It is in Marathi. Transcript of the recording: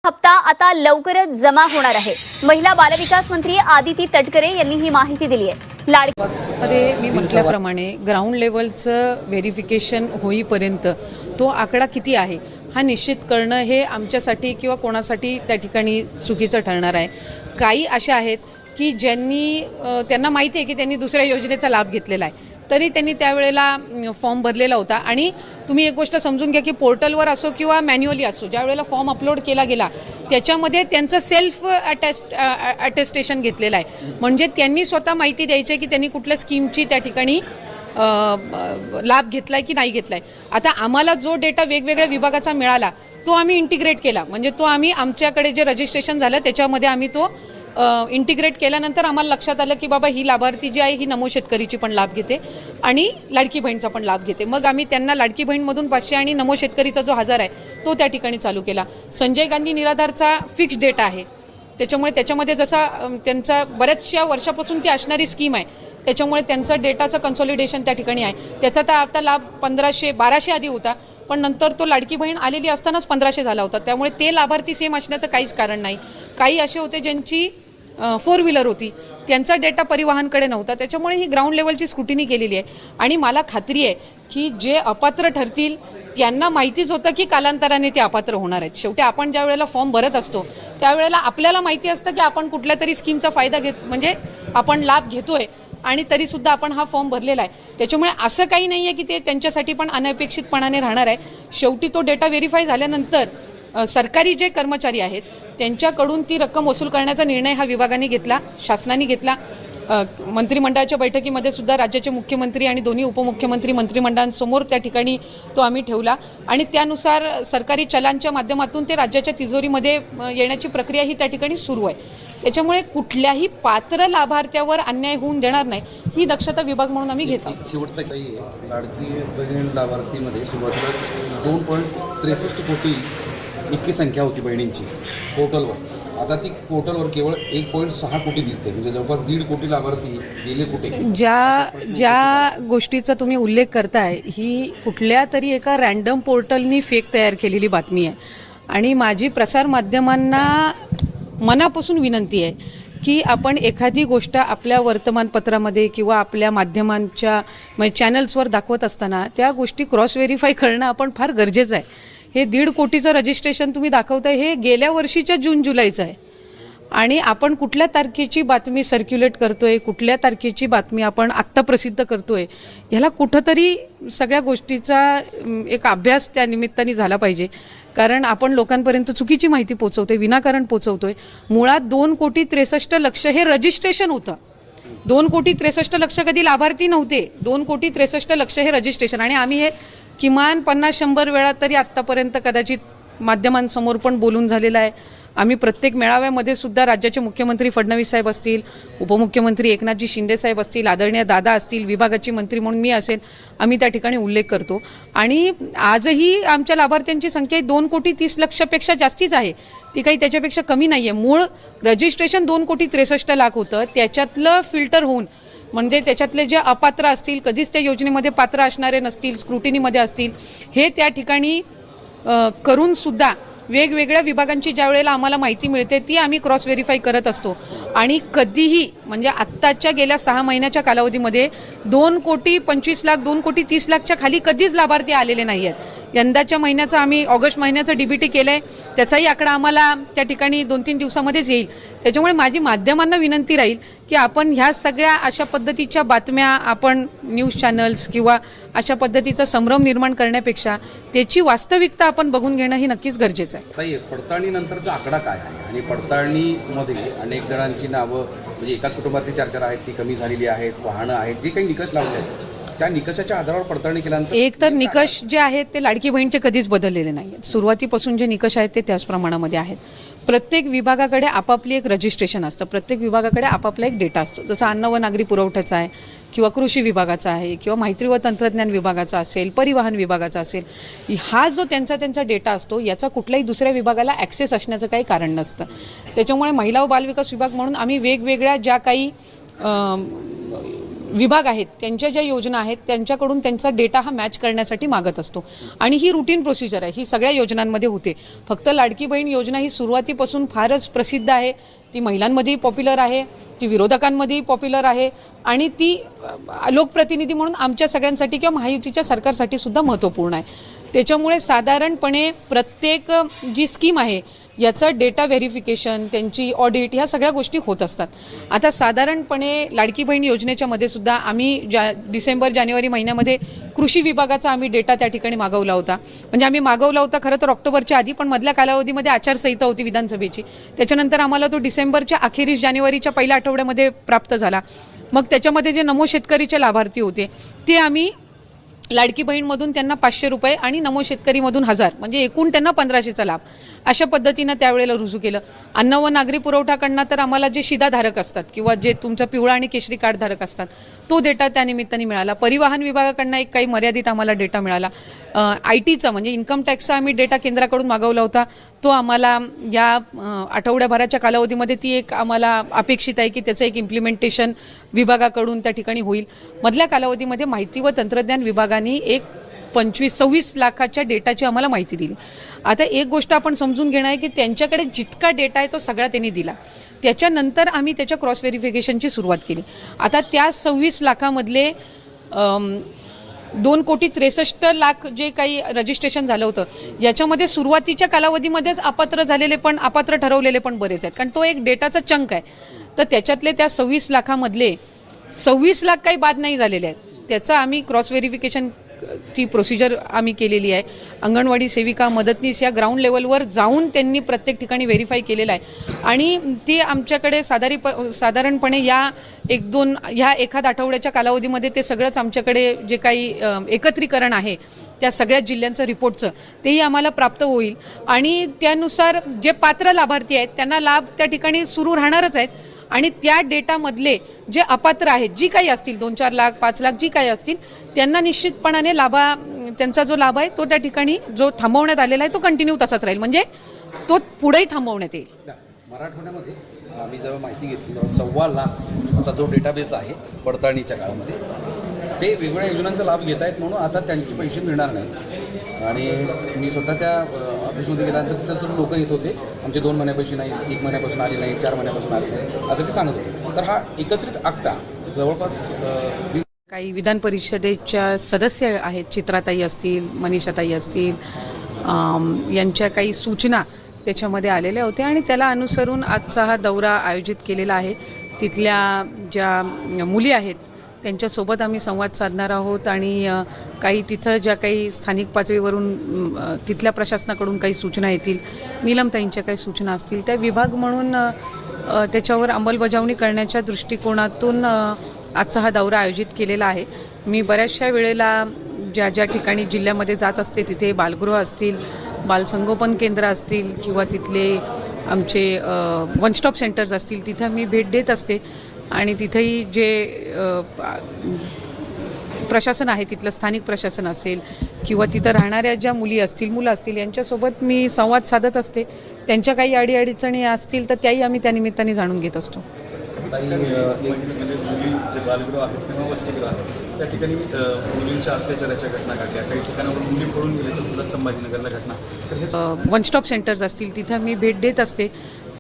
हप्ता आता लवकरच जमा होणार आहे। महिला बालविकास मंत्री आदिती तटकरे यांनी ही माहिती दिली आहे। मध्ये मी म्हटल्याप्रमाणे ग्राउंड लेवलचं व्हेरिफिकेशन होईपर्यंत तो आकडा किती आहे हा निश्चित करणं हे आमच्यासाठी किंवा कोणासाठी त्या ठिकाणी चुकीचं ठरणार आहे। काही अशा आहेत की ज्यांनी त्यांना माहिती आहे की त्यांनी दुसऱ्या योजनेचा लाभ घेतलेला आहे, तरी त्यांनी त्यावेळेला फॉर्म भरलेला होता। आणि तुम्ही एक गोष्ट समजून घ्या की पोर्टलवर असो किंवा मॅन्युअली असो, ज्यावेळेला फॉर्म अपलोड केला गेला त्याच्यामध्ये त्यांचं सेल्फ अटेस्टेशन घेतलेलं आहे, म्हणजे त्यांनी स्वतः माहिती द्यायची आहे की त्यांनी कुठल्या स्कीमची त्या ठिकाणी लाभ घेतलाय की नाही घेतलाय। आता आम्हाला जो डेटा वेगवेगळ्या विभागाचा मिळाला तो आम्ही इंटिग्रेट केला, म्हणजे तो आम्ही आमच्याकडे जे रजिस्ट्रेशन झालं त्याच्यामध्ये आम्ही तो इंटिग्रेट केल्यानंतर आम्हाला लक्षात आलं की बाबा ही लाभार्थी जी आहे ही नमो शेतकरीची पण लाभ घेते आणि लाडकी बहीणचा पण लाभ घेते। मग आम्ही त्यांना लाडकी बहीणमधून 500 आणि नमो शेतकरीचा जो 1000 आहे तो त्या ठिकाणी चालू केला। संजय गांधी निराधारचा फिक्स डेटा आहे, त्याच्यामुळे त्याच्यामध्ये जसा त्यांचा बऱ्याचशा वर्षापासून ती असणारी स्कीम आहे, त्याच्यामुळे त्यांचा डेटाचं कन्सॉलिडेशन त्या ठिकाणी आहे। त्याचा तर आता लाभ 1200 आधी होता, पण नंतर तो लाडकी बहीण आलेली असतानाच 1500 झाला होता, त्यामुळे ते लाभार्थी सेम असण्याचं काहीच कारण नाही। काही असे होते ज्यांची 4 व्हीलर होती, त्यांचा डेटा परिवहनकडे नव्हता, त्याच्यामुळे ही ग्राउंड लेवलची स्क्रुटिनी केलेली आहे। आणि मला खात्री आहे की जे अपात्र ठरतील त्यांना माहितीच होतं की कालांतराने ते अपात्र होणार आहेत। शेवटी आपण ज्या वेळेला फॉर्म भरत असतो त्यावेळेला आपल्याला माहिती असतं की आपण कुठल्या तरी स्कीमचा फायदा म्हणजे आपण लाभ घेतोय आणि तरीसुद्धा आपण हा फॉर्म भरलेला आहे। त्याच्यामुळे असं काही नाही आहे की ते त्यांच्यासाठी पण अनपेक्षितपणाने राहणार आहे। शेवटी तो डेटा व्हेरीफाय झाल्यानंतर सरकारी जे कर्मचारी आहेत त्यांच्याकडून ती रक्कम वसूल करण्याचा निर्णय हा विभागाने घेतला, शासनाने घेतला। मंत्रिमंडळाच्या बैठकीमध्ये सुद्धा राज्याचे मुख्यमंत्री आणि दोन्ही उपमुख्यमंत्री मंत्रिमंडळांसमोर त्या ठिकाणी तो आम्ही ठेवला आणि त्यानुसार सरकारी चलांच्या माध्यमातून ते राज्याच्या तिजोरीमध्ये येण्याची प्रक्रिया ही त्या ठिकाणी सुरू आहे। त्याच्यामुळे कुठल्याही पात्र लाभार्थ्यावर अन्याय होऊन देणार नाही ही दक्षता विभाग म्हणून आम्ही घेतो। शेवटचा काही लाडकी बहीण लाभार्थीमध्ये सुरुवातीला 2.63 कोटी इतकी संख्या होती बहिणींची पोर्टलवर। आता ती पोर्टलवर केवळ 1.6 कोटी दिसते, म्हणजे जवळपास 1.5 कोटी लाभार्थी गेले कुठे। ज्या गोष्टीचा तुम्ही उल्लेख करताय ही कुठल्या तरी एका रँडम पोर्टलनी फेक तयार केलेली बातमी आहे आणि माझी प्रसार माध्यमांना मनापासून विनंती आहे की आपण एखादी गोष्ट आपल्या वर्तमानपत्रामध्ये किंवा आपल्या माध्यमांच्या म्हणजे चॅनल्सवर दाखवत असताना त्या गोष्टी क्रॉस व्हेरीफाय करणं आपण फार गरजेचं आहे। हे 1.5 कोटीचं रजिस्ट्रेशन तुम्ही दाखवताय हे गेल्या वर्षीच्या जून जुलैचं आहे आणि आपण कुठल्या तारखेची बातमी सर्क्युलेट करतोय, कुठल्या तारखेची बातमी आपण आत्ता प्रसिद्ध करतोय, ह्याला कुठंतरी सगळ्या गोष्टीचा एक अभ्यास त्या निमित्ताने झाला पाहिजे। कारण आपण लोकांपर्यंत चुकीची माहिती पोहोचवतोय, विनाकारण पोहोचवतोय। मुळात 2,63,00,000 हे रजिस्ट्रेशन होतं। 2,63,00,000 कधी लाभार्थी नव्हते, 2,63,00,000 हे रजिस्ट्रेशन। आणि आम्ही हे किमान 50-100 वेळा तरी आत्तापर्यंत कदाचित माध्यमांसमोर पण बोलून झालेलं आहे। आम्ही प्रत्येक मेळाव्यामध्ये सुद्धा राज्याचे मुख्यमंत्री फडणवीस साहेब असतील, उपमुख्यमंत्री एकनाथजी शिंदे साहेब असतील, आदरणीय दादा असतील, विभागाची मंत्री म्हणून मी असेल, आम्ही त्या ठिकाणी उल्लेख करतो। आणि आजही आमच्या लाभार्थ्यांची संख्या 2,30,00,000पेक्षा जास्तीच आहे, ती काही त्याच्यापेक्षा कमी नाही आहे। मूळ रजिस्ट्रेशन 2,63,00,000 होतं, त्याच्यातलं फिल्टर होऊन म्हणजे त्याच्यातले जे अपात्र असतील, कधीच त्या योजनेमध्ये पात्र असणारे नसतील, स्क्रुटिनीमध्ये असतील, हे त्या ठिकाणी करून सुद्धा वेगवेगळ्या विभागांची ज्या वेळेला आम्हाला माहिती मिळते ती आम्ही क्रॉस व्हेरीफाय करत असतो। आणि कधीही म्हणजे आत्ताच्या गेल्या 6 महिन्याच्या कालावधीमध्ये 2,25,00,000 2,30,00,000च्या खाली कधीच लाभार्थी आलेले नाही आहेत। यंदाच्या महिन्याचा आम्ही ऑगस्ट महिन्याचं डीबीटी केलं आहे, त्याचाही आकडा आम्हाला त्या ठिकाणी 2-3 दिवसामध्येच येईल। त्याच्यामुळे माझी माध्यमांना विनंती राहील की आपण ह्या सगळ्या अशा पद्धतीच्या बातम्या आपण न्यूज चॅनल्स किंवा अशा पद्धतीचा संभ्रम निर्माण करण्यापेक्षा त्याची वास्तविकता आपण बघून घेणं ही नक्कीच गरजेचं आहे। ताई, पडताळणीनंतरचा आकडा काय आहे आणि पडताळणीमध्ये अनेक जणांची नावं म्हणजे एकाच कुटुंबातली 4-4 आहेत, ती कमी झालेली आहेत, वाहनं आहेत, जे काही निकष लावले आहेत त्या निकषाच्या आधारावर पडताळणी केल्यानंतर एक तर निकष जे आहेत ते लाडकी बहीणचे कधीच बदललेले नाही आहेत। सुरुवातीपासून जे निकष आहेत ते त्याच प्रमाणामध्ये आहेत। प्रत्येक विभागाकडे आपापली एक रजिस्ट्रेशन असतं, प्रत्येक विभागाकडे आपापला एक डेटा असतो, जसं अन्न व नागरी पुरवठ्याचा आहे किंवा कृषी विभागाचा आहे किंवा माहिती व तंत्रज्ञान विभागाचा असेल, परिवहन विभागाचा असेल। हा जो त्यांचा डेटा असतो याचा कुठल्याही दुसऱ्या विभागाला ॲक्सेस असण्याचं काही कारण नसतं। त्याच्यामुळे महिला व बालविकास विभाग म्हणून आम्ही वेगवेगळ्या ज्या काही विभाग आहेत त्यांच्या ज्या योजना आहेत त्यांच्याकडून त्यांचा डेटा हा मॅच करण्यासाठी मागत असतो आणि ही रुटीन प्रोसिजर आहे, ही सगळ्या योजनांमध्ये होते. फक्त लाडकी बहीण योजना ही सुरुवातीपासून फारच प्रसिद्ध आहे, ती महिलांमध्येही पॉप्युलर आहे, ती विरोधकांमध्येही पॉप्युलर आहे आणि ती लोकप्रतिनिधी म्हणून आमच्या सगळ्यांसाठी किंवा महायुतीच्या सरकारसाठी सुद्धा महत्त्वपूर्ण आहे. त्याच्यामुळे साधारणपणे प्रत्येक जी स्कीम आहे याचं डेटा व्हेरिफिकेशन, त्यांची ऑडिट, ह्या सगळ्या गोष्टी होत असतात. आता साधारणपणे लाडकी बहीण योजनेच्या मध्ये सुद्धा आम्ही डिसेंबर जानेवारी महिन्यामध्ये कृषी विभागाचा आम्ही डेटा त्या ठिकाणी मागवला होता. म्हणजे आम्ही मागवला होता खरं तर ऑक्टोबरच्या आधी, पण मधल्या कालावधीमध्ये आचारसंहिता होती विधानसभेची, त्याच्यानंतर आम्हाला तो डिसेंबरच्या अखेरीस जानेवारीच्या पहिल्या आठवड्यामध्ये प्राप्त झाला. मग त्याच्यामध्ये जे नमो शेतकरीचे लाभार्थी होते ते आम्ही लाडकी बहीणमधून त्यांना 500 रुपये आणि नमो शेतकरीमधून 1000, म्हणजे एकूण त्यांना 1500चा लाभ अशा पद्धतीनं त्यावेळेला रुजू केलं. अन्न व नागरी पुरवठाकडनं तर आम्हाला जे शिधाधारक असतात किंवा जे तुमचं पिवळा आणि केशरी कार्ड धारक असतात तो डेटा त्यानिमित्ताने मिळाला. परिवहन विभागाकडनं एक काही मर्यादित आम्हाला डेटा मिळाला. IT चा म्हणजे इन्कम टॅक्सचा आम्ही डेटा केंद्राकडून मागवला होता, तो आम्हाला या आठवड्याभराच्या कालावधीमध्ये ती एक आम्हाला अपेक्षित आहे की त्याचं एक इम्प्लिमेंटेशन विभागाकडून त्या ठिकाणी होईल. मधल्या कालावधीमध्ये माहिती व तंत्रज्ञान विभागाने एक 25-26 लाखाच्या डेटाची आम्हाला माहिती दिली. आता एक गोष्ट आपण समजून घेणं आहे की त्यांच्याकडे जितका डेटा आहे तो सगळा त्यांनी दिला, त्याच्यानंतर आम्ही त्याच्या क्रॉस व्हेरिफिकेशनची सुरुवात केली. आता त्या 26 लाखामधले 2,63,00,000 जे काही रजिस्ट्रेशन झालं होतं याच्यामध्ये सुरुवातीच्या कालावधीमध्येच अपात्र झालेले पण अपात्र ठरवलेले पण बरेच आहेत, कारण तो एक डेटाचा चंक आहे. तर त्याच्यातले त्या 26 लाखामधले 26 लाख काही बाद नाही झालेले आहेत, त्याचं आम्ही क्रॉस व्हेरिफिकेशन ती प्रोसिजर आम्ही केलेली आहे. अंगणवाडी सेविका, मदतनीस या ग्राउंड लेवलवर जाऊन त्यांनी प्रत्येक ठिकाणी व्हेरीफाय केलेलं आहे आणि ते आमच्याकडे साधारणपणे ह्या एखाद आठवड्याच्या कालावधीमध्ये ते सगळंच आमच्याकडे जे काही एकत्रीकरण आहे त्या सगळ्या जिल्ह्यांचं रिपोर्टचं तेही आम्हाला प्राप्त होईल आणि त्यानुसार जे पात्र लाभार्थी आहेत त्यांना लाभ त्या ठिकाणी सुरू राहणारच आहेत आणि त्या डेटामधले जे अपात्र आहेत जी काही असतील 2-4 लाख 5 लाख जी काही असतील त्यांना निश्चितपणाने त्यांचा जो लाभ आहे तो त्या ठिकाणी जो थांबवण्यात आलेला आहे तो कंटिन्यू तसाच राहील, म्हणजे तो पुढेही थांबवण्यात येईल. मराठवाड्यामध्ये आम्ही जेव्हा माहिती घेतली तेव्हा 2.25 लाखचा जो डेटाबेस आहे पडताळणीच्या काळामध्ये ते वेगवेगळ्या योजनांचा लाभ घेत आहेत म्हणून आता त्यांचे पैसे मिळणार नाहीत. आणि मी स्वतः त्या ऑफिसमध्ये गेल्यानंतर तिथं जर लोक येत होते आमचे 2 महिन्यापासून नाही, 1 महिन्यापासून आले नाही, 4 महिन्यापासून आले नाही असं ते सांगत होते. तर हा एकत्रित आकडा जवळपास काही विधान परिषदेच्या सदस्य आहेत, चित्राताई असतील, मनीषाताई असतील, यांच्या काही सूचना त्याच्यामध्ये आलेल्या होत्या आणि त्याला अनुसरून आजचा हा दौरा आयोजित केलेला आहे. तिथल्या ज्या मुली आहेत त्यांच्यासोबत आम्ही संवाद साधणार आहोत आणि काही तिथं ज्या काही स्थानिक पातळीवरून तिथल्या प्रशासनाकडून काही सूचना येतील, नीलमताईंच्या काही सूचना असतील, त्या विभाग म्हणून त्याच्यावर अंमलबजावणी करण्याच्या दृष्टिकोनातून आजचा हा दौरा आयोजित केलेला आहे. मी बऱ्याचशा वेळेला ज्या ठिकाणी जिल्ह्यामध्ये जात असते तिथे बालगृह असतील, बालसंगोपन केंद्र असतील किंवा तिथले आमचे वन स्टॉप सेंटर्स असतील तिथं मी भेट देत असते आणि तिथेही जे प्रशासन आहे तिथलं स्थानिक प्रशासन असेल किंवा तिथं राहणाऱ्या ज्या मुली असतील मुलं असतील यांच्यासोबत मी संवाद साधत असते. त्यांच्या काही अडीअडचणी असतील तर त्याही आम्ही त्यानिमित्ताने जाणून घेत असतो. म्हणजे मुली जे बालगृह आहेत किंवा वसतिगृह आहेत त्या ठिकाणी मुलींच्या अत्याचाराच्या घटना घडल्या, काही ठिकाणावर मुली पळून गेल्याच्या सुद्धा संभाजीनगरला घटना. वन स्टॉप सेंटर्स असतील तिथं मी भेट देत असते